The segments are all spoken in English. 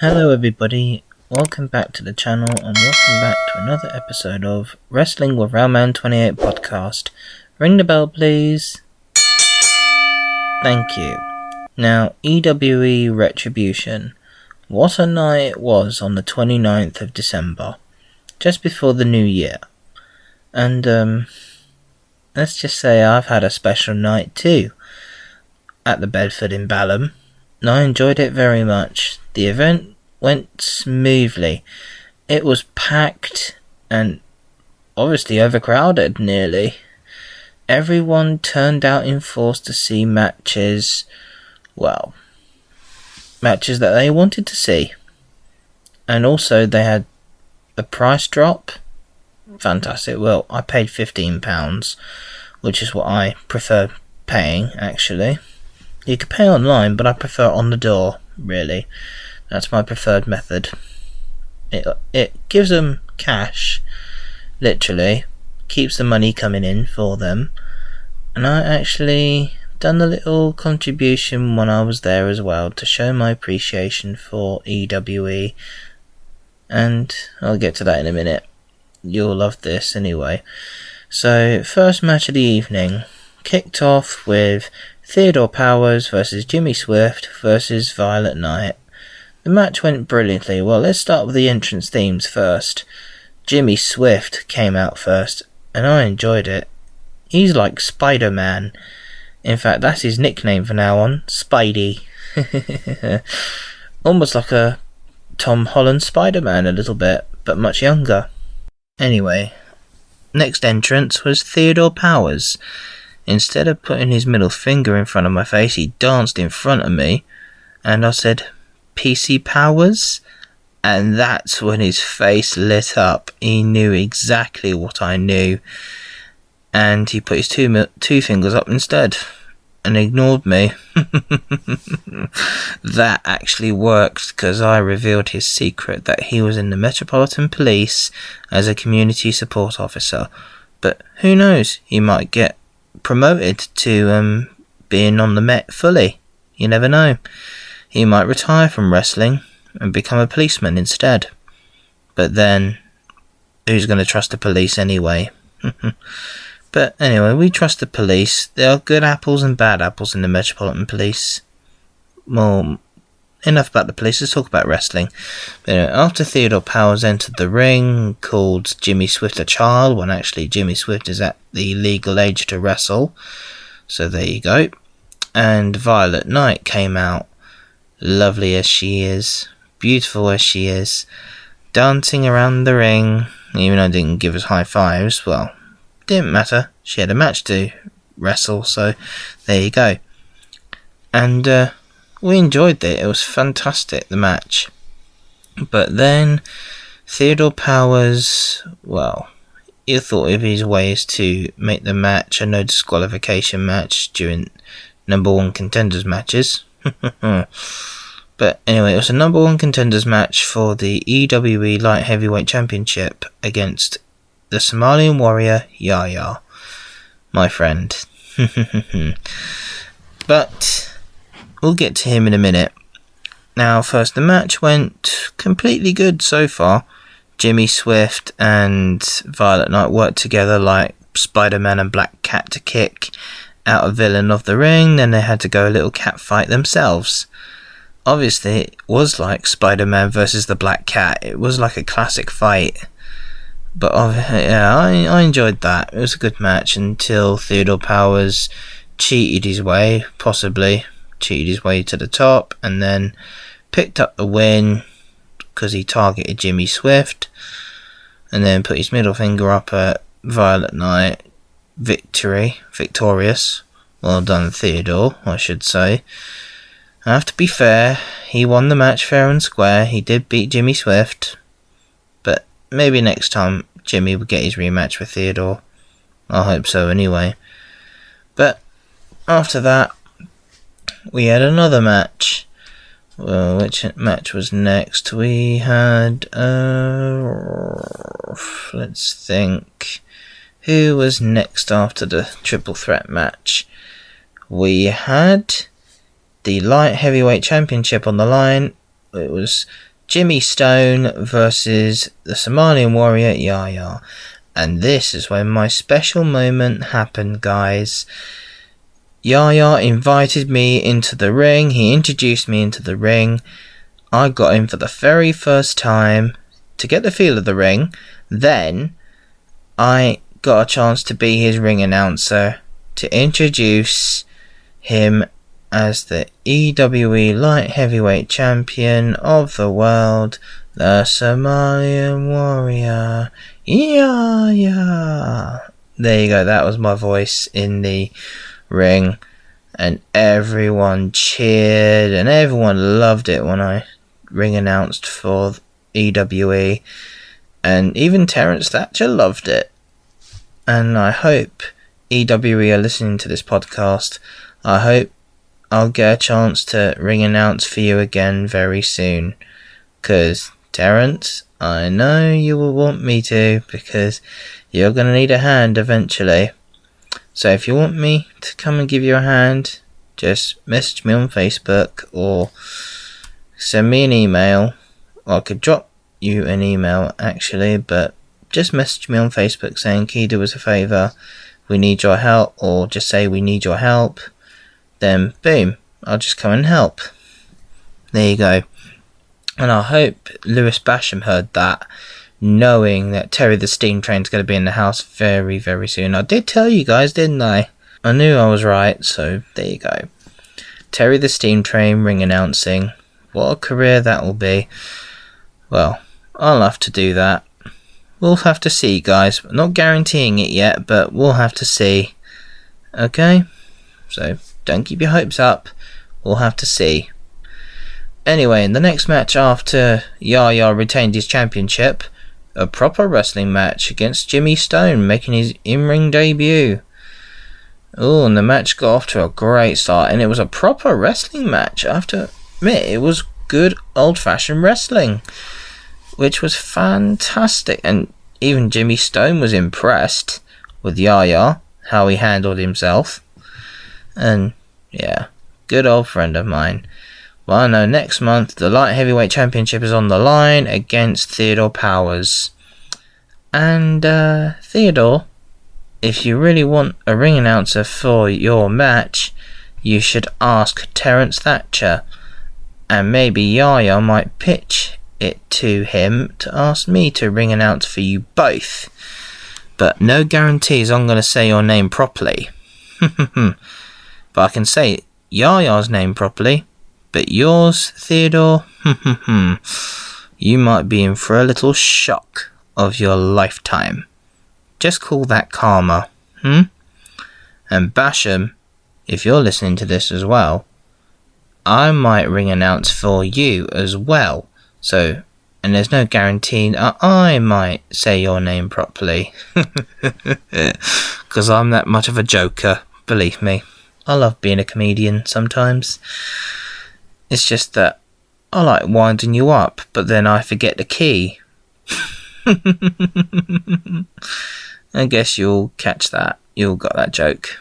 Hello everybody, welcome back to the channel and welcome back to another episode of Wrestling with Railman28 podcast. Ring the bell please. Thank you. Now, EWE Retribution. What a night it was on the 29th of December, just before the new year. And let's just say I've had a special night too, at the Bedford in Balham. And I enjoyed it very much. The event went smoothly. It was packed and obviously overcrowded nearly. Everyone turned out in force to see matches, matches that they wanted to see. And also they had a price drop. Fantastic. Well, I paid £15, which is what I prefer paying actually. You could pay online, but I prefer on the door, really. That's my preferred method. It gives them cash, literally, keeps the money coming in for them. And I actually done a little contribution when I was there as well to show my appreciation for EWE. And I'll get to that in a minute. You'll love this anyway. So, first match of the evening kicked off with Theodore Powers versus Jimmy Swift versus Violet Knight. The match went brilliantly. Well, let's start with the entrance themes first. Jimmy Swift came out first, and I enjoyed it. He's like Spider-Man. In fact, that's his nickname from now on, Spidey. Almost like a Tom Holland Spider-Man a little bit, but much younger. Anyway, next entrance was Theodore Powers. Instead of putting his middle finger in front of my face, he danced in front of me, and I said, "PC Powers?" And that's when his face lit up. He knew exactly what I knew, and he put his two fingers up instead, and ignored me. That actually worked, because I revealed his secret that he was in the Metropolitan Police as a community support officer. But who knows, he might get promoted to being on the Met fully. You never know. He might retire from wrestling and become a policeman instead. But then, who's going to trust the police anyway? But anyway, we trust the police. There are good apples and bad apples in the Metropolitan Police. Well, enough about the police, let's talk about wrestling. But anyway, after Theodore Powers entered the ring, called Jimmy Swift a child, when actually Jimmy Swift is at the legal age to wrestle. So there you go. And Violet Knight came out, lovely as she is, beautiful as she is, dancing around the ring, even though I didn't give us high fives. Well, didn't matter, she had a match to wrestle, so there you go. And we enjoyed it. It was fantastic, the match. But then Theodore Powers, he thought of his ways to make the match a no disqualification match during number one contenders matches. But anyway, it was a number one contenders match for the EWE Light Heavyweight Championship against the Somalian warrior Yaya, my friend. But we'll get to him in a minute. Now, first, the match went completely good so far. Jimmy Swift and Violet Knight worked together like Spider-Man and Black Cat to kick out a villain of the ring. Then they had to go a little cat fight themselves. Obviously, it was like Spider-Man versus the Black Cat. It was like a classic fight. But yeah, I enjoyed that. It was a good match until Theodore Powers cheated his way to the top, and then picked up the win because he targeted Jimmy Swift, and then put his middle finger up at Violet Knight. Victorious. Well done, Theodore, I should say. I have to be fair, he won the match fair and square. He did beat Jimmy Swift, but maybe next time Jimmy will get his rematch with Theodore. I hope so anyway. But after that, we had another match. Well, which match was next? We had, let's think. Who was next after the triple threat match? We had the light heavyweight championship on the line. It was Jimmy Stone versus the Somalian warrior Yaya. And this is when my special moment happened, guys. Yaya invited me into the ring. He introduced me into the ring. I got in for the very first time to get the feel of the ring. Then I got a chance to be his ring announcer to introduce him as the EWE Light Heavyweight Champion of the world, the Somalian Warrior. Yeah. There you go, that was my voice in the ring, and everyone cheered and everyone loved it when I ring announced for EWE, and even Terence Thatcher loved it. And I hope EWE are listening to this podcast. I hope I'll get a chance to ring announce for you again very soon, because Terence, I know you will want me to, because you're going to need a hand eventually. So if you want me to come and give you a hand, just message me on Facebook or send me an email. Or I could drop you an email actually, but just message me on Facebook saying, "Can you do us a favour? We need your help," or just say, "We need your help." Then boom, I'll just come and help. There you go. And I hope Lewis Basham heard that, knowing that Terry the Steam Train's going to be in the house very, very soon. I did tell you guys, didn't I? I knew I was right, so there you go. Terry the Steam Train ring announcing. What a career that will be. Well, I'll have to do that. We'll have to see, guys. I'm not guaranteeing it yet, but we'll have to see. Okay? So, don't keep your hopes up. We'll have to see. Anyway, in the next match after Yaya retained his championship, a proper wrestling match against Jimmy Stone, making his in-ring debut. Oh, and the match got off to a great start, and it was a proper wrestling match. I have to admit, it was good old-fashioned wrestling, which was fantastic. And even Jimmy Stone was impressed with Yaya, how he handled himself. And yeah, good old friend of mine. Well, I know next month the Light Heavyweight Championship is on the line against Theodore Powers. And Theodore, if you really want a ring announcer for your match, you should ask Terence Thatcher. And maybe Yaya might pitch it to him to ask me to ring announce for you both. But no guarantees I'm going to say your name properly. But I can say Yaya's name properly. But yours, Theodore, you might be in for a little shock of your lifetime. Just call that karma, And Basham, if you're listening to this as well, I might ring announce for you as well. So, and there's no guarantee I might say your name properly. Because I'm that much of a joker, believe me. I love being a comedian sometimes. It's just that I like winding you up, but then I forget the key. I guess you'll catch that. You'll got that joke.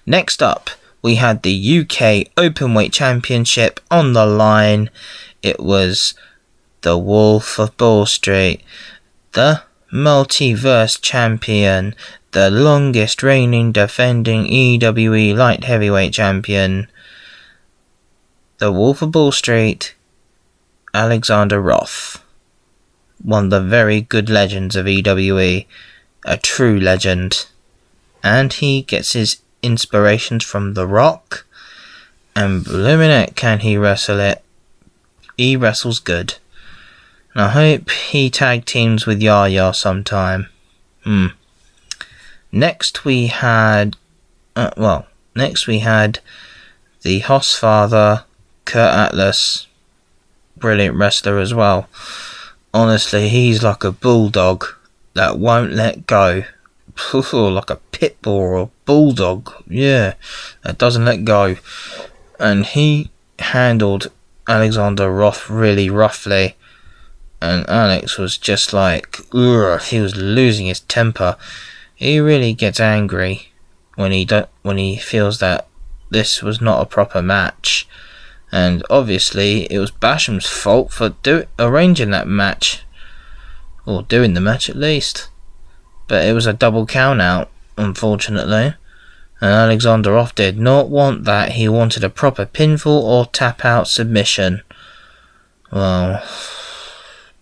Next up, we had the UK Openweight Championship on the line. It was the Wolf of Ball Street, the Multiverse Champion, the longest reigning defending EWE Light Heavyweight Champion, the Wolf of Ball Street, Alexander Roth. One of the very good legends of EWE. A true legend. And he gets his inspirations from The Rock. And blooming it, can he wrestle it. He wrestles good. And I hope he tag teams with Yaya sometime. Next we had the Hossfather, Kurt Atlas, brilliant wrestler as well. Honestly, he's like a bulldog that won't let go. Like a pit bull or a bulldog, that doesn't let go. And he handled Alexander Roth really roughly, and Alex was just like, he was losing his temper. He really gets angry when he feels that this was not a proper match. And obviously it was Basham's fault for arranging that match, or doing the match at least. But it was a double count out, unfortunately. And Alexander did not want that. He wanted a proper pinfall or tap out submission. Well,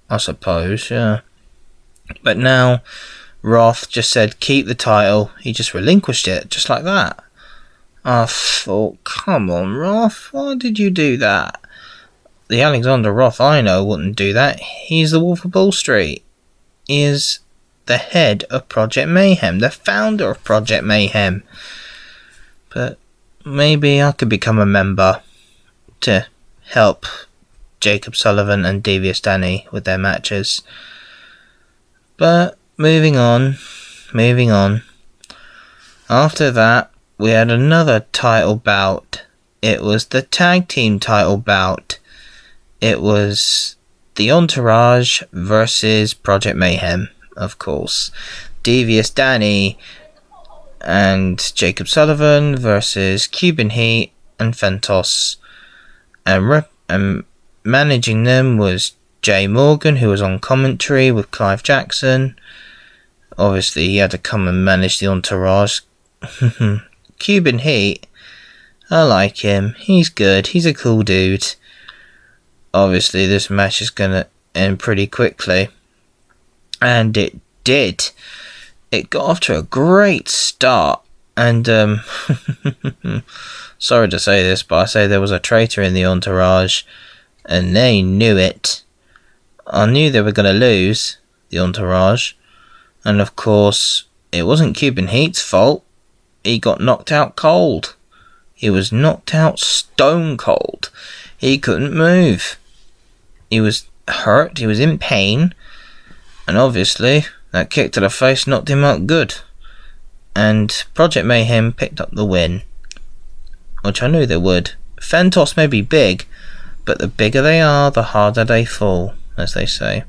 I suppose, yeah. But now Roth just said keep the title. He just relinquished it, just like that. I thought, come on, Roth, why did you do that? The Alexander Roth I know wouldn't do that. He's the Wolf of Wall Street. He is the head of Project Mayhem, the founder of Project Mayhem. But maybe I could become a member to help Jacob Sullivan and Devious Danny with their matches. But moving on. After that, we had another title bout. It was the tag team title bout. It was the Entourage versus Project Mayhem, of course. Devious Danny and Jacob Sullivan versus Cuban Heat and Fentos. And managing them was Jay Morgan, who was on commentary with Clive Jackson. Obviously, he had to come and manage the Entourage. Cuban Heat, I like him. He's good. He's a cool dude. Obviously, this match is going to end pretty quickly. And it did. It got off to a great start. And, sorry to say this, but I say there was a traitor in the Entourage. And they knew it. I knew they were going to lose, the Entourage. And, of course, it wasn't Cuban Heat's fault. He got knocked out cold. He was knocked out stone cold. He couldn't move. He was hurt. He was in pain. And obviously, that kick to the face knocked him out good. And Project Mayhem picked up the win. Which I knew they would. Fentos may be big, but the bigger they are, the harder they fall, as they say.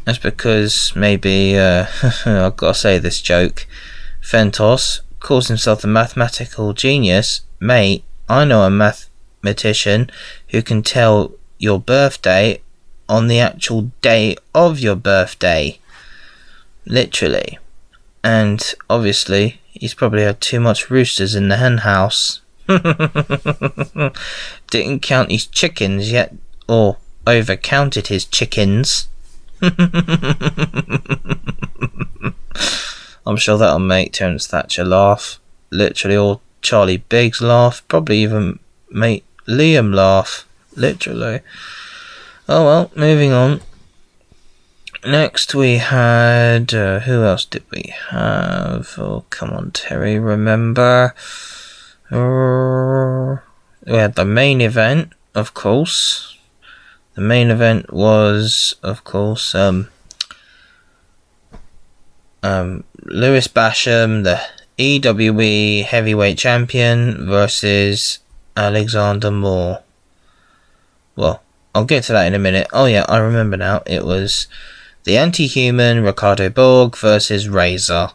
That's because maybe, I've got to say this joke. Fentos calls himself the mathematical genius. Mate, I know a mathematician who can tell your birthday on the actual day of your birthday. Literally. And obviously, he's probably had too much roosters in the hen house. Didn't count his chickens yet, or overcounted his chickens. I'm sure that'll make Terence Thatcher laugh. Literally, or Charlie Biggs laugh. Probably even make Liam laugh. Literally. Oh well, moving on. Next we had... who else did we have? Oh, come on, Terry, remember. We had the main event, of course. The main event was, of course, Lewis Basham, the EWE heavyweight champion, versus Alexander Moore. Well, I'll get to that in a minute. Oh yeah, I remember now. It was the anti-human Ricardo Borg versus Razor.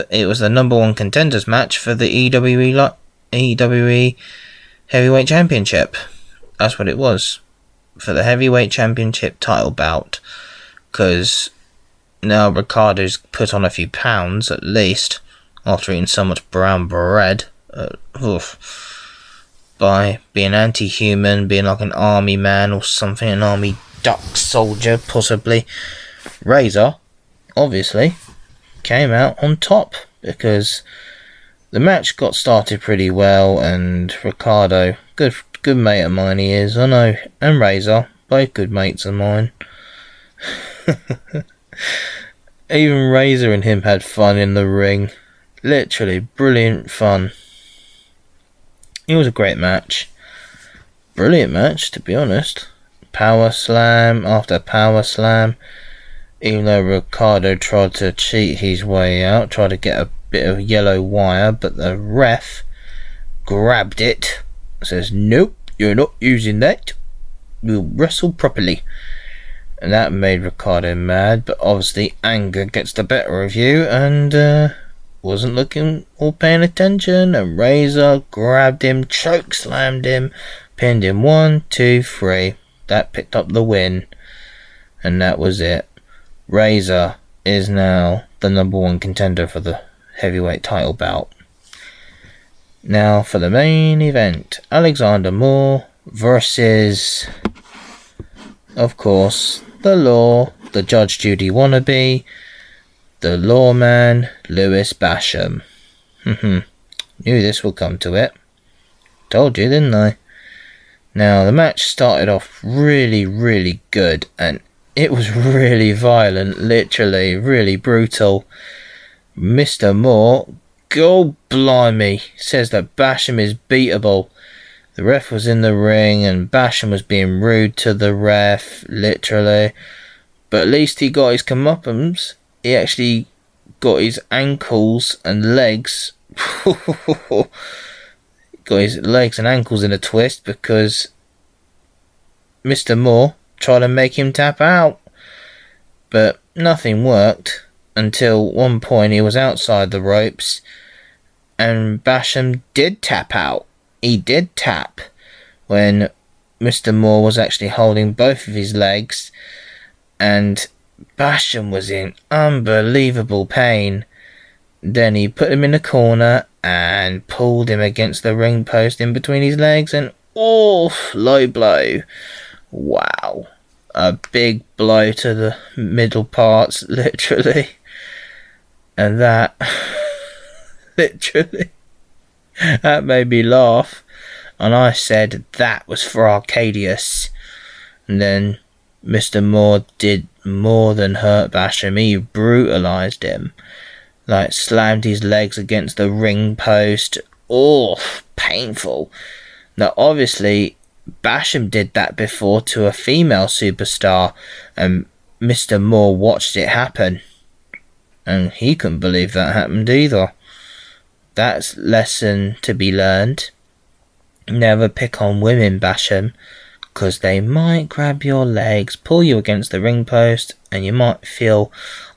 It was the number one contenders match for the EWE heavyweight championship. That's what it was. For the heavyweight championship title bout. Because now Ricardo's put on a few pounds at least after eating so much brown bread. By being anti-human, being like an army man or something, an army duck soldier possibly. Razor, obviously, came out on top because the match got started pretty well, and Ricardo, good mate of mine he is, I know, and Razor, both good mates of mine. Even Razor and him had fun in the ring. Literally brilliant fun. It was a great match. Brilliant match, to be honest. Power slam after power slam. Even though Ricardo tried to cheat his way out, tried to get a bit of yellow wire, but the ref grabbed it. Says, nope, you're not using that. We'll wrestle properly. And that made Ricardo mad, but obviously anger gets the better of you, and wasn't looking or paying attention, and Razor grabbed him, chokeslammed him, pinned him 1, 2, 3. That picked up the win, and that was it. Razor is now the number 1 contender for the heavyweight title bout. Now for the main event, Alexander Moore versus, of course, the Law, the Judge Judy wannabe, the lawman, Lewis Basham. Knew this would come to it. Told you, didn't I? Now, the match started off really, really good, and it was really violent, literally, really brutal. Mr. Moore, God blimey, says that Basham is beatable. The ref was in the ring, and Basham was being rude to the ref, literally. But at least he got his comeuppance. He actually got his ankles and legs. Got his legs and ankles in a twist because Mr. Moore tried to make him tap out. But nothing worked until one point he was outside the ropes and Basham did tap out. He did tap when Mr. Moore was actually holding both of his legs, and Basham was in unbelievable pain. Then he put him in a corner and pulled him against the ring post in between his legs, and low blow. Wow. A big blow to the middle parts, literally. And that literally, that made me laugh. And I said that was for Arcadius. And then Mr. Moore did more than hurt Basham. He brutalised him. Like, slammed his legs against the ring post. Painful. Now, obviously, Basham did that before to a female superstar, and Mr. Moore watched it happen. And he couldn't believe that happened either. That's lesson to be learned. Never pick on women, Basham, because they might grab your legs, pull you against the ring post, and you might feel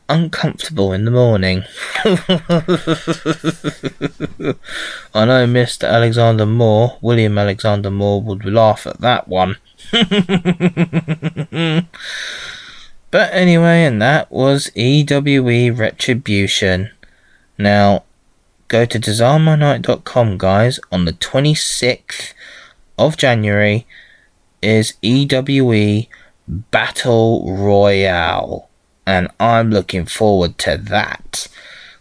uncomfortable in the morning. I know Mr. Alexander Moore, William Alexander Moore, would laugh at that one. But anyway, and that was EWE Retribution. Now, go to DesignMyNight.com, guys. On the 26th of January is EWE Battle Royale. And I'm looking forward to that.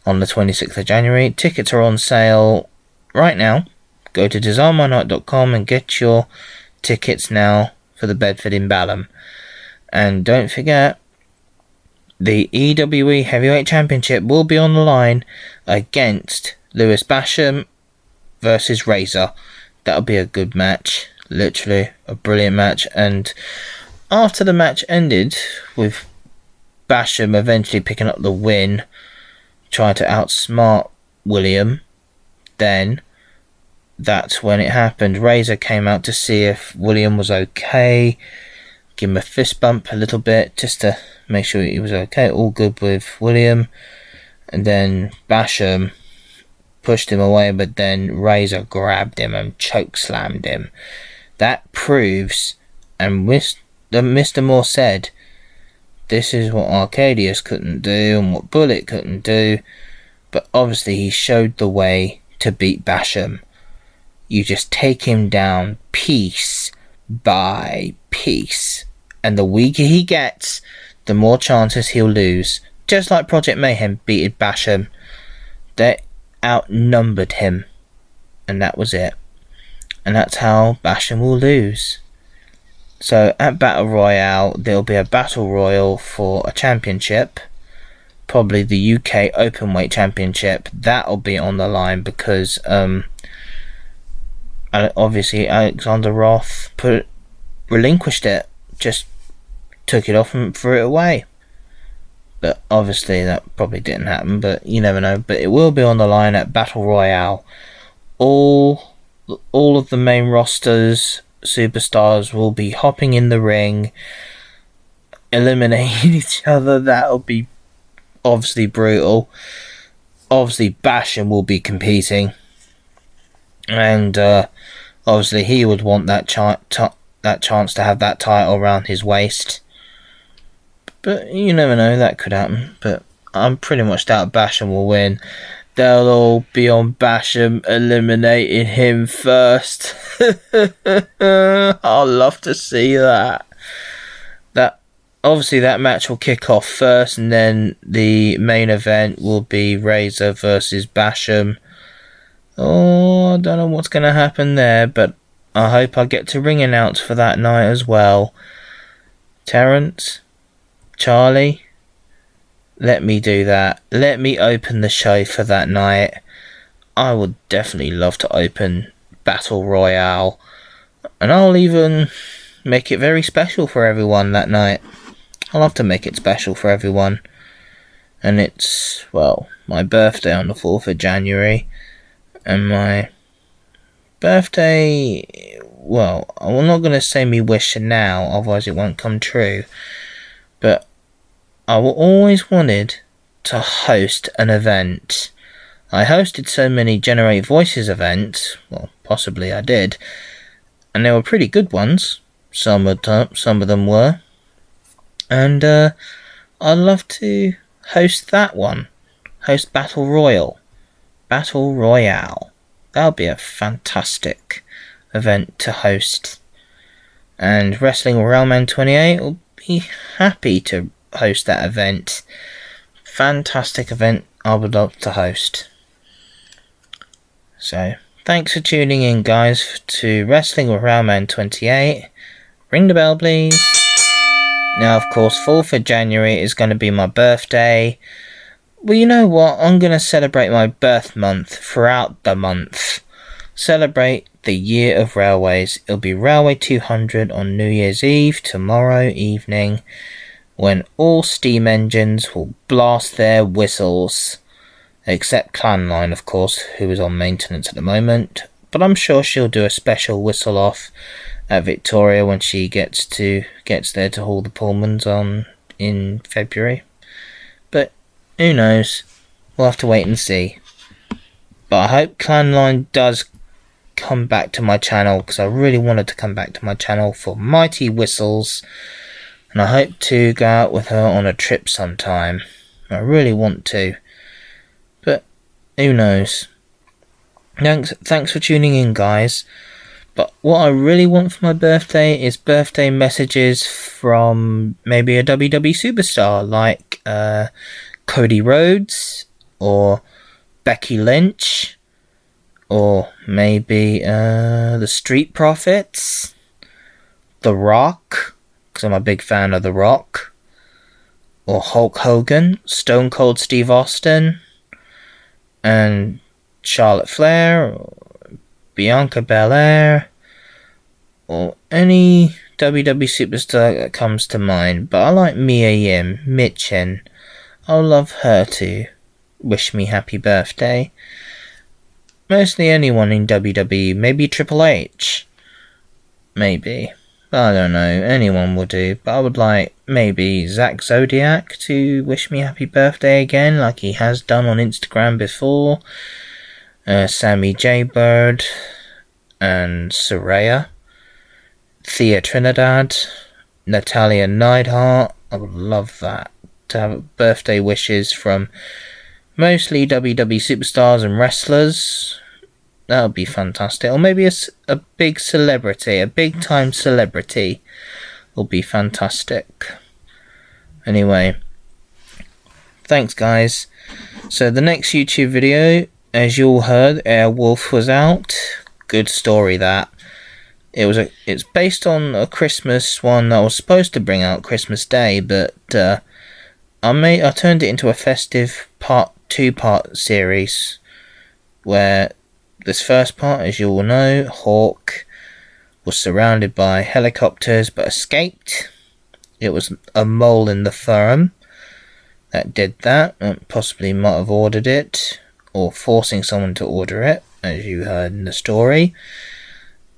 On the 26th of January. Tickets are on sale right now. Go to DesignMyNight.com and get your tickets now for the Bedford in Balham. And don't forget, the EWE Heavyweight Championship will be on the line against Lewis Basham versus Razor. That'll be a good match. Literally a brilliant match. And after the match ended with Basham eventually picking up the win, trying to outsmart William, then that's when it happened. Razor came out to see if William was okay, give him a fist bump a little bit just to make sure he was okay, all good with William. And then Basham pushed him away, but then Razor grabbed him and chokeslammed him. That proves, and Mr. Moore said, this is what Arcadius couldn't do and what Bullet couldn't do. But obviously he showed the way to beat Basham. You just take him down piece by piece. And the weaker he gets, the more chances he'll lose. Just like Project Mayhem beated Basham. They outnumbered him. And that was it. And that's how Basham will lose. So at Battle Royale, there'll be a Battle Royal for a championship. Probably the UK Openweight Championship. That'll be on the line because obviously Alexander Roth relinquished it. Just took it off and threw it away. But obviously that probably didn't happen, but you never know. But it will be on the line at Battle Royale. All of the main rosters, superstars will be hopping in the ring, eliminating each other. That'll be obviously brutal. obviously Basham will be competing, and obviously he would want that chance to have that title around his waist. But you never know, that could happen. But I'm pretty much doubt Basham will win. They'll all be on Basham eliminating him first. I'll love to see that. Obviously that match will kick off first, and then the main event will be Razor versus Basham. Oh, I don't know what's going to happen there, but I hope I get to ring announce for that night as well. Terence, Charlie, let me do that. Let me open the show for that night. I would definitely love to open Battle Royale, and I'll even make it very special for everyone that night. I'll have to make it special for everyone. And it's, well, my birthday on the 4th of January. And my birthday, well, I'm not going to say me wish now, otherwise it won't come true. But I always wanted to host an event. I hosted so many Generate Voices events, well, possibly I did, and they were pretty good ones. Some of them were. And I'd love to host that one. Host Battle Royale. That would be a fantastic event to host. And Wrestling with Railman28 will be happy to host that event. Fantastic event I would love to host. So, thanks for tuning in, guys, to Wrestling with Railman28. Ring the bell, please. Now, of course, 4th of January is going to be my birthday. Well, you know what? I'm going to celebrate my birth month throughout the month. Celebrate the year of railways. It'll be Railway 200 on New Year's Eve, tomorrow evening, when all steam engines will blast their whistles. Except Clanline, of course, who is on maintenance at the moment. But I'm sure she'll do a special whistle off at Victoria when she gets there to haul the Pullmans on in February. But who knows? We'll have to wait and see. But I hope Clanline does come back to my channel, because I really wanted to come back to my channel for Mighty Whistles, and I hope to go out with her on a trip sometime. I really want to. But who knows? Thanks for tuning in, guys. But what I really want for my birthday is birthday messages from maybe a WWE superstar like Cody Rhodes or Becky Lynch, or maybe the Street Profits, The Rock, because I'm a big fan of The Rock, or Hulk Hogan, Stone Cold Steve Austin, and Charlotte Flair, or Bianca Belair, or any WWE superstar that comes to mind. But I like Mia Yim, Mitchin. I'll love her to wish me happy birthday. Mostly anyone in WWE, maybe Triple H. Maybe. I don't know, anyone will do. But I would like maybe Zack Zodiac to wish me happy birthday again, like he has done on Instagram before. Sammy J. Bird and Saraya, Thea Trinidad, Natalia Neidhart. I would love that, to have birthday wishes from mostly WWE superstars and wrestlers. That would be fantastic. Or maybe a big celebrity, a big time celebrity will be fantastic. Anyway, thanks, guys. So the next YouTube video, as you all heard, Airwolf was out. Good story, that. It's based on a Christmas one that was supposed to bring out Christmas Day, but I turned it into a festive two-part series, where this first part, as you all know, Hawk was surrounded by helicopters but escaped. It was a mole in the firm that did that, and possibly might have ordered it, or forcing someone to order it, as you heard in the story.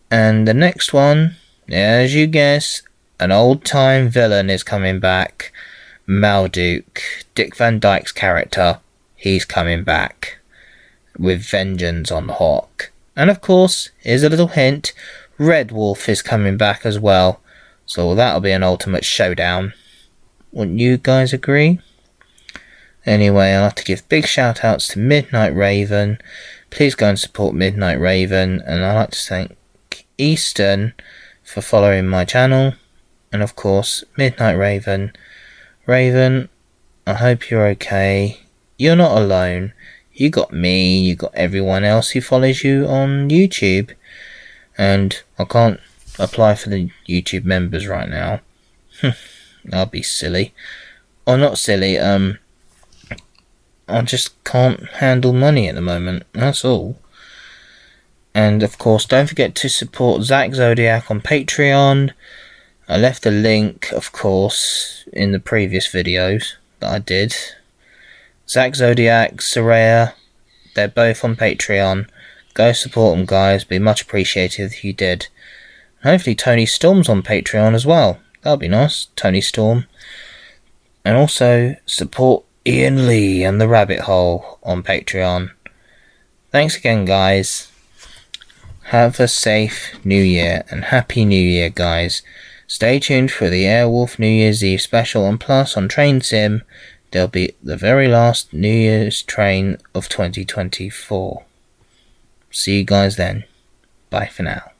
And the next one, as you guess, an old-time villain is coming back. Malduk, Dick Van Dyke's character. he's coming back with vengeance on Hawk. And of course, here's a little hint, Red Wolf is coming back as well, so that'll be an ultimate showdown. Wouldn't you guys agree? Anyway, I'd like to give big shout outs to Midnight Raven. Please go and support Midnight Raven, and I'd like to thank Eastern for following my channel, and of course Midnight Raven. Raven, I hope you're okay. You're not alone. You got me, you got everyone else who follows you on YouTube, and I can't apply for the YouTube members right now. I'll be silly. Or not silly, I just can't handle money at the moment, that's all. And of course, don't forget to support Zach Zodiac on Patreon. I left a link, of course, in the previous videos that I did. Zach Zodiac, Soraya, they're both on Patreon. Go support them, guys. Be much appreciated if you did. Hopefully Tony Storm's on Patreon as well. That'll be nice, Tony Storm. And also support Ian Lee and the Rabbit Hole on Patreon. Thanks again, guys. Have a safe New Year and Happy New Year, guys. Stay tuned for the Airwolf New Year's Eve special, and plus on Train Sim there'll be the very last New Year's train of 2024. See you guys then. Bye for now.